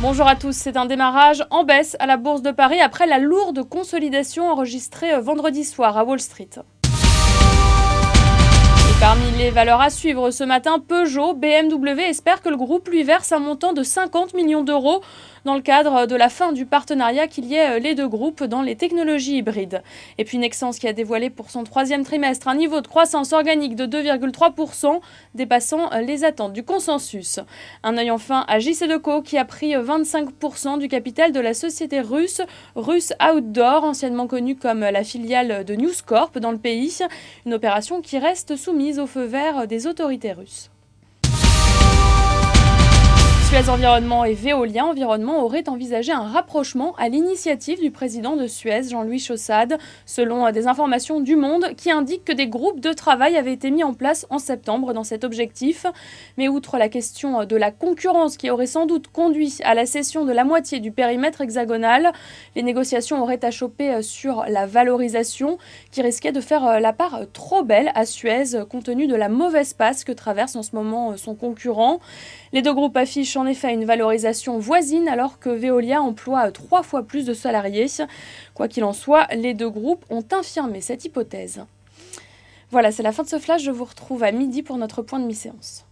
Bonjour à tous, c'est un démarrage en baisse à la Bourse de Paris après la lourde consolidation enregistrée vendredi soir à Wall Street. Et parmi les valeurs à suivre ce matin, Peugeot, BMW espère que le groupe lui verse un montant de 50 millions d'euros dans le cadre de la fin du partenariat qui liait les deux groupes dans les technologies hybrides. Et puis Nexans qui a dévoilé pour son troisième trimestre un niveau de croissance organique de 2,3%, dépassant les attentes du consensus. Un œil enfin à JCDecaux qui a pris 25% du capital de la société russe Outdoor, anciennement connue comme la filiale de News Corp dans le pays. Une opération qui reste soumise au feu vert des autorités russes. Suez Environnement et Veolia Environnement auraient envisagé un rapprochement à l'initiative du président de Suez, Jean-Louis Chaussade, selon des informations du Monde qui indiquent que des groupes de travail avaient été mis en place en septembre dans cet objectif. Mais outre la question de la concurrence qui aurait sans doute conduit à la cession de la moitié du périmètre hexagonal, les négociations auraient achoppé sur la valorisation qui risquait de faire la part trop belle à Suez compte tenu de la mauvaise passe que traverse en ce moment son concurrent. Les deux groupes affichent en effet une valorisation voisine alors que Veolia emploie 3 fois plus de salariés. Quoi qu'il en soit, les deux groupes ont infirmé cette hypothèse. Voilà, c'est la fin de ce flash. Je vous retrouve à midi pour notre point de mi-séance.